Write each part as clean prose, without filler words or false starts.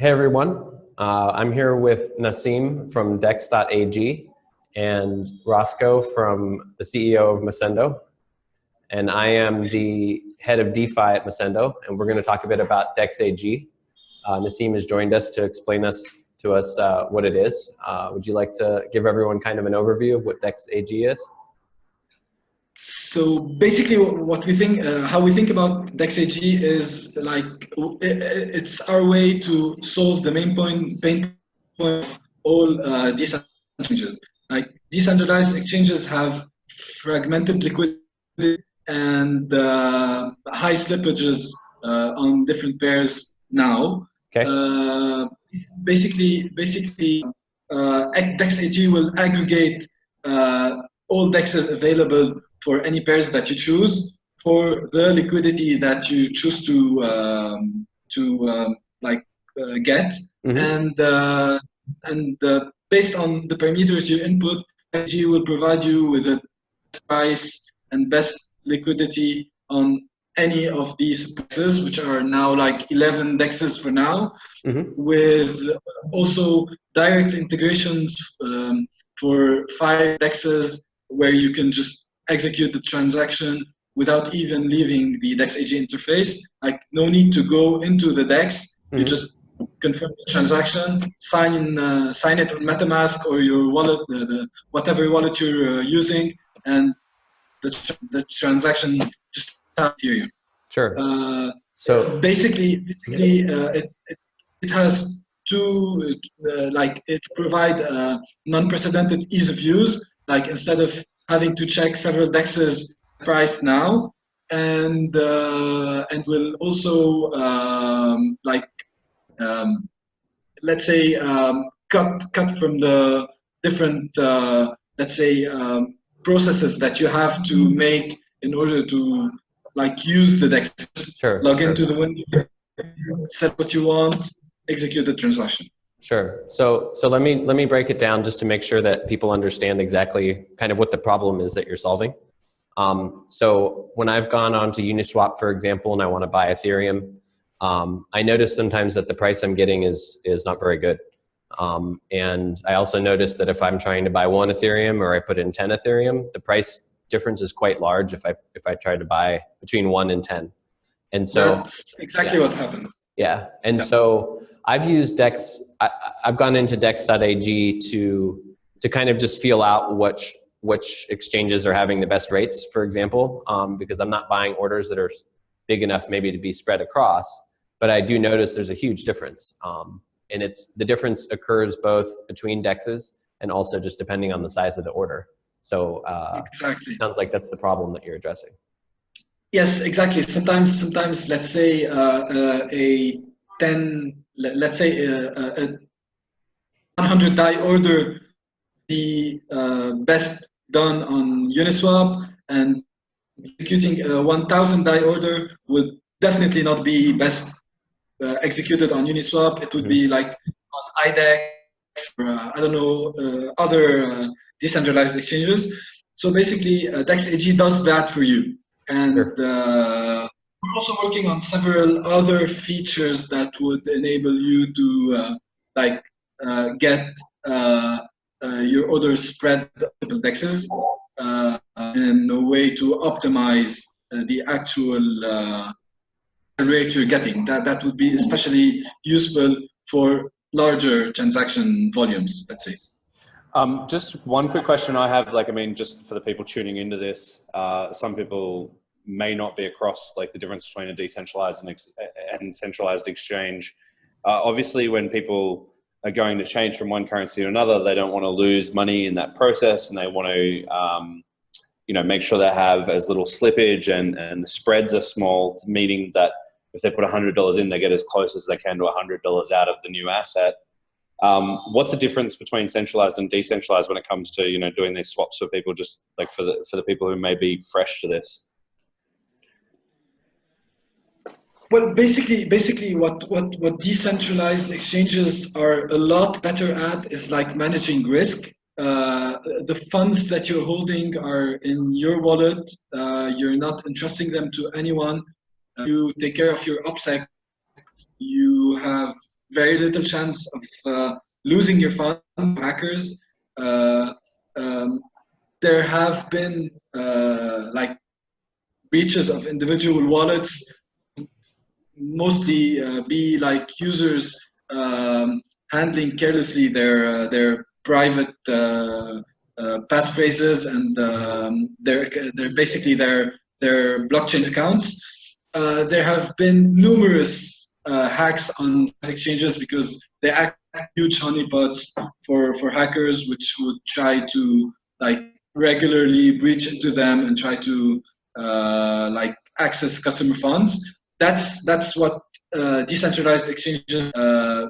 Hey everyone, I'm here with Nassim from Dex.ag and Roscoe from the CEO of Masendo. And I am the head of DeFi at Masendo, and we're going to talk a bit about Dex.ag. Nassim has joined us to explain to us what it is. Would you like to give everyone kind of an overview of what Dex.ag is? So basically, what we think, how we think about Dex.ag is like it's our way to solve the pain point of all decentralized exchanges. Like decentralized exchanges have fragmented liquidity and high slippages on different pairs now. Okay. Basically, Dex.ag will aggregate all DEXs available for any pairs that you choose for the liquidity that you choose to get, and based on the parameters you input, Dex.ag will provide you with a price and best liquidity on any of these DEXs, which are now like 11 DEXs for now, with also direct integrations for 5 DEXs where you can just execute the transaction without even leaving the Dex.ag interface. Like no need to go into the DEX. You just confirm the transaction, sign it on MetaMask or your wallet, whatever wallet you're using, and the transaction just Ethereum. Sure. So basically, it has two, it provide non-precedented ease of use. Like instead of having to check several DEXs price now, and will also let's say cut from the different processes that you have to make in order to use the DEX. Log into the window, set what you want, execute the transaction. Sure. So let me break it down just to make sure that people understand exactly kind of what the problem is that you're solving. So when I've gone on to Uniswap, for example, and I want to buy Ethereum, I notice sometimes that the price I'm getting is not very good. And I also notice that if I'm trying to buy 1 Ethereum or I put in 10 Ethereum, the price difference is quite large if I try to buy between 1 and 10. And so that's exactly what happens. Yeah. And so I've used Dex. I've gone into Dex.ag to kind of just feel out which exchanges are having the best rates, for example, because I'm not buying orders that are big enough maybe to be spread across. But I do notice there's a huge difference, and the difference occurs both between DEXs and also just depending on the size of the order. So exactly, sounds like that's the problem that you're addressing. Yes, exactly. Sometimes, let's say a 100 DAI order be best done on Uniswap, and executing a 1,000 DAI order would definitely not be best executed on Uniswap. It would be like on IDEX or I don't know, other decentralized exchanges. So basically, Dex.ag does that for you. And we're also working on several other features that would enable you to get your orders spread multiple DEXs in a way to optimize the actual rate you're getting. That would be especially useful for larger transaction volumes, let's say. Just one quick question I have, just for the people tuning into this, some people may not be across the difference between a decentralized and centralized exchange. Obviously, when people are going to change from one currency to another, they don't want to lose money in that process, and they want to, make sure they have as little slippage and the spreads are small, meaning that if they put $100 in, they get as close as they can to $100 out of the new asset. What's the difference between centralized and decentralized when it comes to doing these swaps for people, just for the people who may be fresh to this? Well, basically, what decentralized exchanges are a lot better at is managing risk. The funds that you're holding are in your wallet. You're not entrusting them to anyone. You take care of your OPSEC. You have very little chance of losing your fund to hackers. There have been like breaches of individual wallets, mostly be like users handling carelessly their private passphrases and their basically their blockchain accounts. There have been numerous hacks on exchanges because they act huge honeypots for hackers, which would try to like regularly breach into them and try to like access customer funds. That's what decentralized exchanges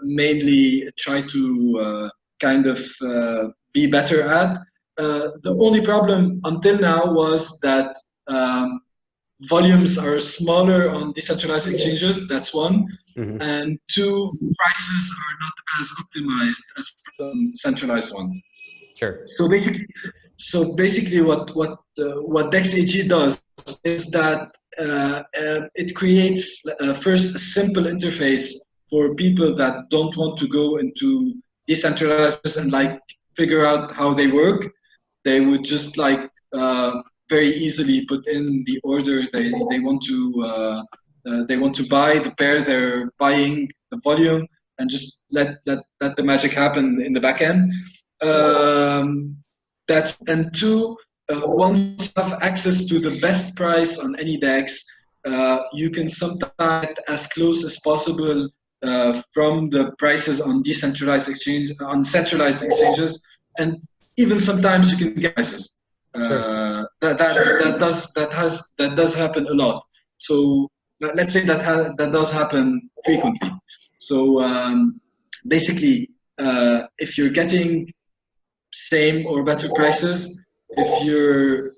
mainly try to kind of be better at. The only problem until now was that volumes are smaller on decentralized exchanges. That's one. Mm-hmm. And two, prices are not as optimized as centralized ones. Sure. So basically, what Dex.ag does is that it creates first a simple interface for people that don't want to go into decentralized and like figure out how they work. They would just like very easily put in the order they want to buy, the pair they're buying, the volume, and just let the magic happen in the back end. And two, once you have access to the best price on any DEX, you can sometimes as close as possible from the prices on centralized exchanges, and even sometimes you can get prices. Sure. That does happen a lot. So let's say that does happen frequently. So basically, if you're getting same or better prices, if you're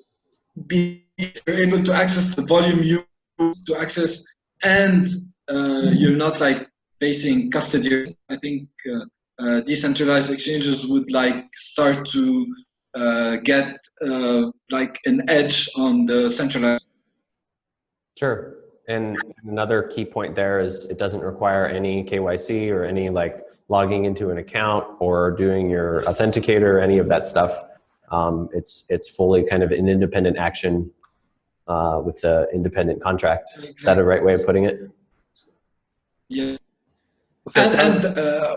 able to access the volume you to access, and you're not like facing custody, I think decentralized exchanges would like start to get like an edge on the centralized. Sure. And another key point there is it doesn't require any KYC or any like logging into an account or doing your authenticator, any of that stuff. It's fully kind of an independent action with the independent contract. Exactly. Is that a right way of putting it? Yeah. So and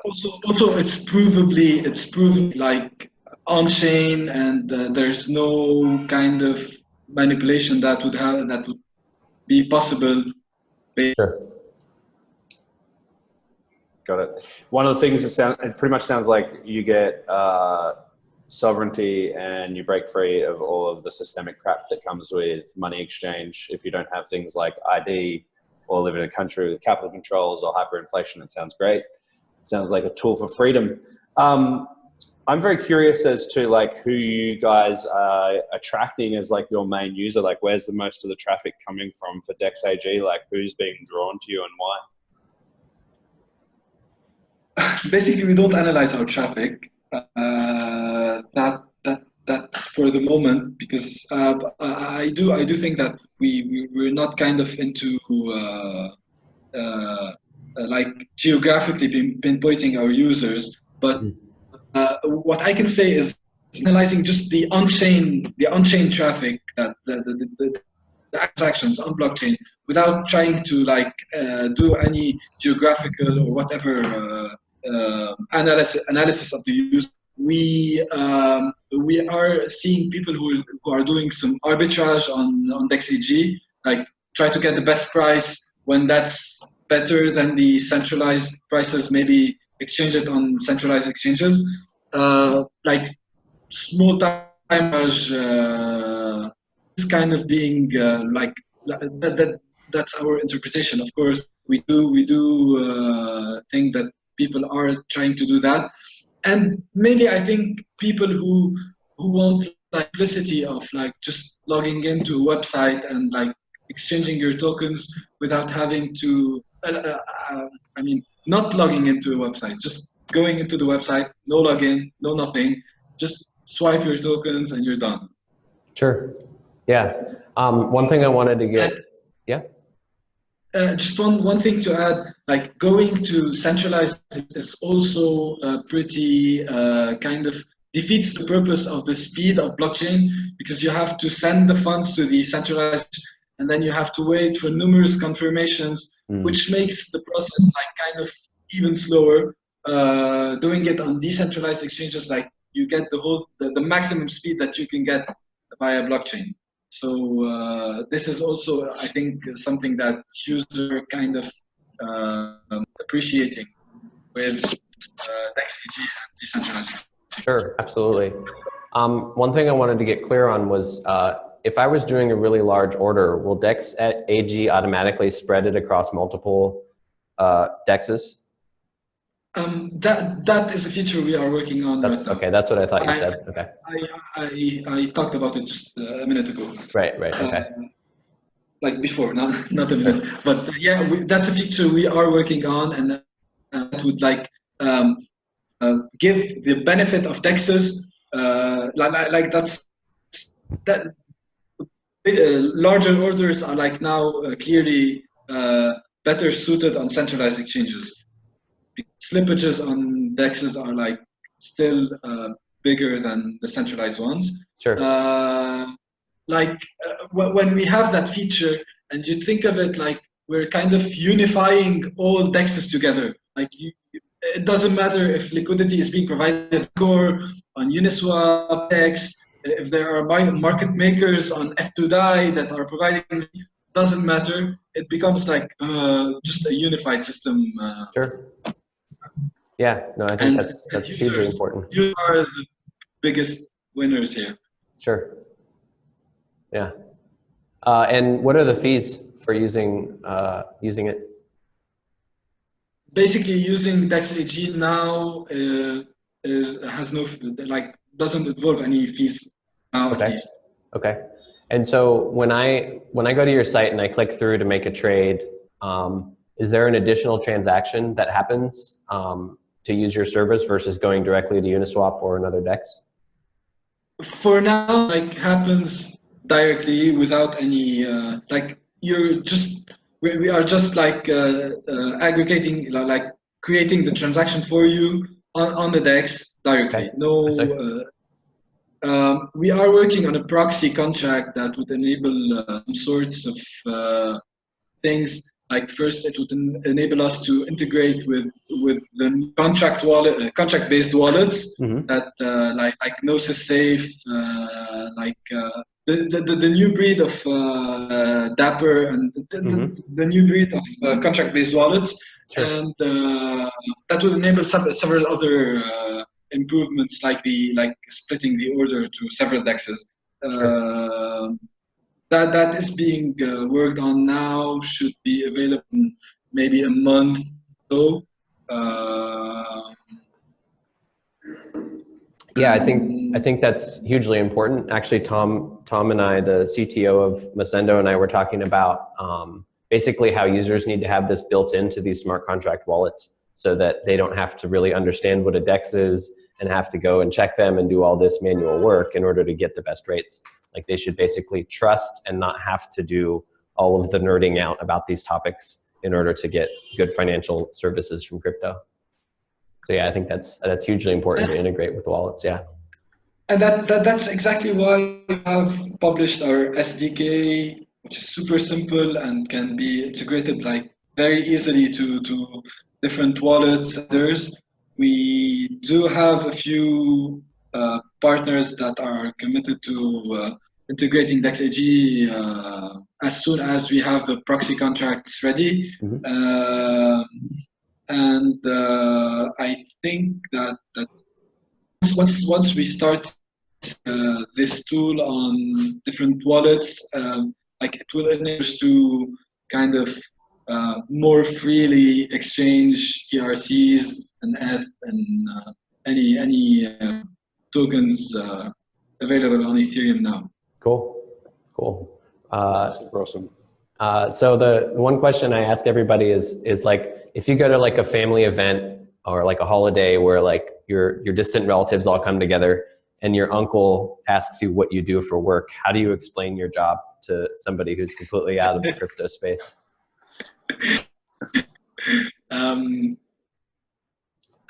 also it's provably like on chain, and there's no kind of manipulation that would be possible. Sure. Got it. One of the things it pretty much sounds like you get sovereignty and you break free of all of the systemic crap that comes with money exchange if you don't have things like ID or live in a country with capital controls or hyperinflation. It sounds great. It sounds like a tool for freedom. I'm very curious as to like who you guys are attracting as like your main user. Like where's the most of the traffic coming from for Dex.ag? Like who's being drawn to you and why? Basically, we don't analyze our traffic. That's for the moment, because I do think that we're not kind of into like geographically pinpointing our users, but what I can say is analyzing just the on-chain traffic, that the transactions on blockchain, without trying to like do any geographical or whatever analysis of the user. We are seeing people who are doing some arbitrage on Dex.ag, like try to get the best price when that's better than the centralized prices, maybe exchange it on centralized exchanges. Like small time is kind of being like that's our interpretation. Of course, we do think that people are trying to do that, and maybe I think people who want like simplicity of like just logging into a website and like exchanging your tokens without having to I mean, not logging into a website, just going into the website, no login, no nothing, just swipe your tokens and you're done. Sure. Yeah. One thing I wanted to get, yeah. just one thing to add, like going to centralized is also pretty kind of defeats the purpose of the speed of blockchain, because you have to send the funds to the centralized and then you have to wait for numerous confirmations, which makes the process like kind of even slower. Doing it on decentralized exchanges, like you get the maximum speed that you can get via blockchain. So this is also, I think, something that users kind of appreciating with Dex.ag and decentralized. Sure, absolutely. One thing I wanted to get clear on was if I was doing a really large order, will Dex.ag automatically spread it across multiple DEXs? That is a feature we are working on right now. Okay, that's what I thought you said. Okay. I talked about it just a minute ago. Right, okay. Like before, not a minute. But yeah, that's a feature we are working on, and that would like give the benefit of DEXs. Like that. Larger orders are like now clearly better suited on centralized exchanges. Slippages on DEXs are like still bigger than the centralized ones. Sure. When we have that feature, and you think of it like we're kind of unifying all DEXs together. Like it doesn't matter if liquidity is being provided core on Uniswap, DEX. If there are market makers on F2DAI that are providing, doesn't matter. It becomes like just a unified system. Sure. Yeah, no, I think that's hugely important. You are the biggest winners here. Sure. Yeah. And what are the fees for using it? Basically, using Dex.ag now has no doesn't involve any fees now, okay. at least. Okay. And so when I go to your site and I click through to make a trade, is there an additional transaction that happens to use your service versus going directly to Uniswap or another DEX? For now, like happens directly without any we are just like aggregating, like creating the transaction for you on the DEX directly. Okay. No. We are working on a proxy contract that would enable some sorts of things. Like first, it would enable us to integrate with the contract-based wallets that like Gnosis Safe, the new breed of Dapper, and the new breed of contract-based wallets, sure. And that would enable several other improvements, like splitting the order to several DEXs. Sure. That is being worked on now. Should be available in maybe a month or so. Yeah, I think that's hugely important. Actually, Tom and I, the CTO of Masendo, and I were talking about basically how users need to have this built into these smart contract wallets, so that they don't have to really understand what a DEX is and have to go and check them and do all this manual work in order to get the best rates. Like they should basically trust and not have to do all of the nerding out about these topics in order to get good financial services from crypto. So yeah, I think that's hugely important to integrate with wallets. Yeah. And that's exactly why we have published our SDK, which is super simple and can be integrated like very easily to different wallets and others. We do have a few partners that are committed to integrating Dex.ag as soon as we have the proxy contracts ready. And I think that once we start this tool on different wallets, like it will enable us to kind of more freely exchange ERCs and ETH and any tokens available on Ethereum now. Cool. Super awesome. So the one question I ask everybody is like, if you go to like a family event or like a holiday where like your distant relatives all come together and your uncle asks you what you do for work, how do you explain your job to somebody who's completely out of the crypto space?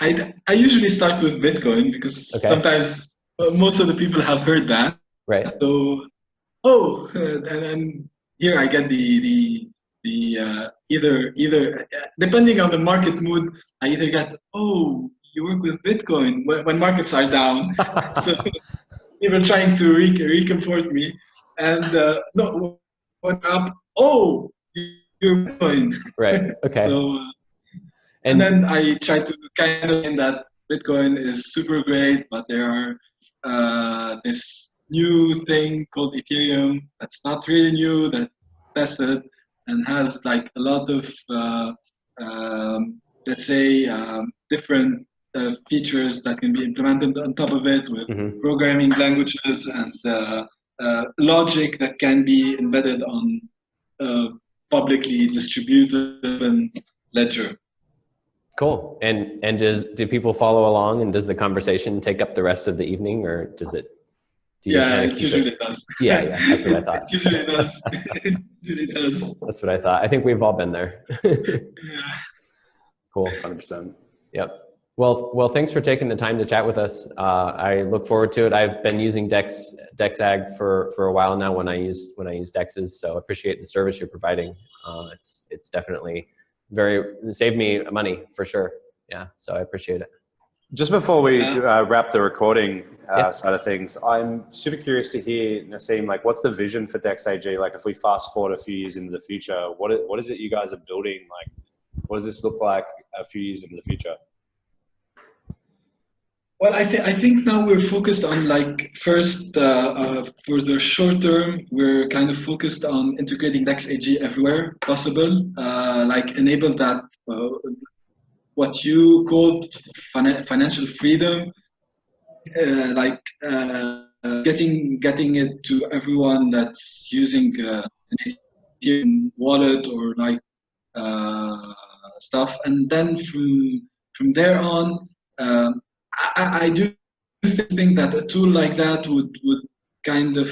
I usually start with Bitcoin because sometimes most of the people have heard that. Right. So, and here I get the either depending on the market mood, I either get, oh, you work with Bitcoin when markets are down. So people trying to recomfort me, and no, what up? Oh, you're Bitcoin. Right. Okay. So. And then I try to kind of in that Bitcoin is super great, but there are this new thing called Ethereum that's not really new, that tested and has like a lot of let's say different features that can be implemented on top of it with programming languages and logic that can be embedded on publicly distributed ledger. Cool. And do people follow along, and does the conversation take up the rest of the evening, or does it? It usually does. Yeah, that's what I thought. It usually does. It usually does. That's what I thought. I think we've all been there. Yeah. Cool. 100%. Yep. Well, thanks for taking the time to chat with us. I look forward to it. I've been using Dex.ag for a while now when I use Dexes, so appreciate the service you're providing. It's definitely saved me money for sure. Yeah, so I appreciate it. Just before we wrap the recording side of things, I'm super curious to hear, Nassim, like, what's the vision for Dex.ag? Like, if we fast forward a few years into the future, what is it you guys are building? Like, what does this look like a few years into the future? Well, I think now we're focused on, like, first for the short term, we're kind of focused on integrating Dex.ag everywhere possible, like enable that what you called financial freedom, like getting it to everyone that's using an Ethereum wallet or like stuff, and then from there on. I do think that a tool like that would kind of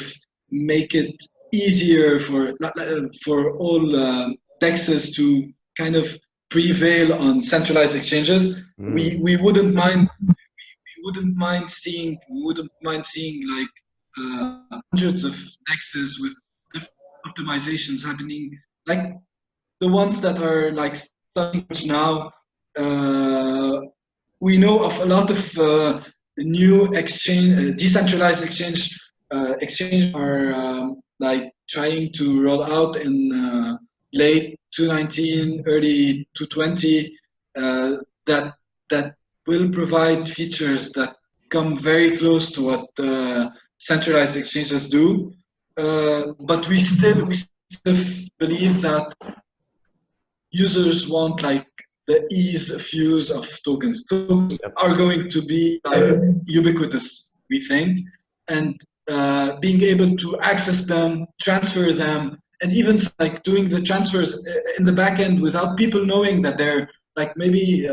make it easier for all DEXs to kind of prevail on centralized exchanges. We wouldn't mind seeing like hundreds of DEXs with different optimizations happening, like the ones that are like starting now. We know of a lot of new decentralized exchange are like trying to roll out in late 2019, early 2020 that will provide features that come very close to what centralized exchanges do. But we still believe that users want like the ease of use of tokens. Tokens are going to be like ubiquitous, we think, and being able to access them, transfer them, and even like doing the transfers in the back end without people knowing that they're like maybe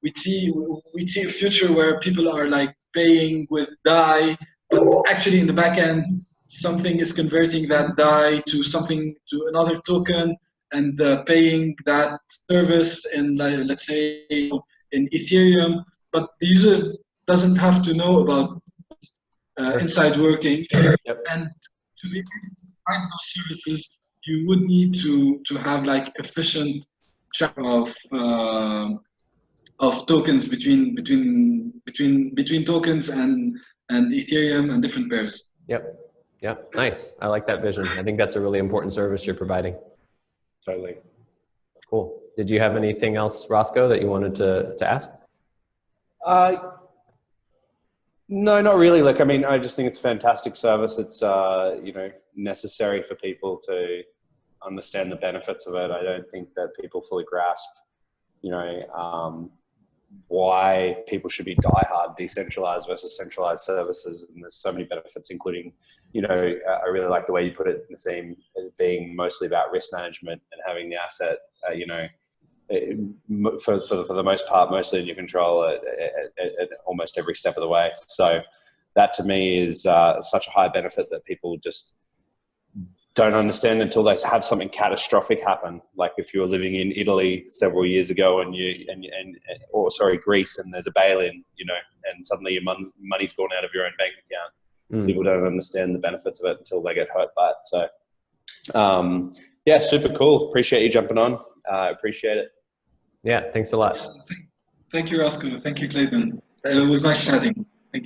we see a future where people are like paying with DAI, but actually in the back end something is converting that DAI to another token, and paying that service in, let's say, in Ethereum, but the user doesn't have to know about inside working. And to be able to provide those services, you would need to have like efficient track of tokens between tokens and Ethereum and different pairs. Yep. Nice. I like that vision. I think that's a really important service you're providing. Totally. Cool. Did you have anything else, Roscoe, that you wanted to ask? No, not really. Like, I mean, I just think it's a fantastic service. It's, necessary for people to understand the benefits of it. I don't think that people fully grasp, why people should be diehard decentralized versus centralized services. And there's so many benefits, including, I really like the way you put it, Nassim, being mostly about risk management and having the asset, for the most part, mostly in your control at almost every step of the way. So that to me is such a high benefit that people just don't understand until they have something catastrophic happen. Like if you were living in Italy several years ago or Greece, and there's a bail-in, you know, and suddenly your money's gone out of your own bank account. People don't understand the benefits of it until they get hurt by it. So, yeah, super cool. Appreciate you jumping on. Appreciate it. Yeah, thanks a lot. Thank you, Roscoe. Thank you, Clayton. It was nice chatting.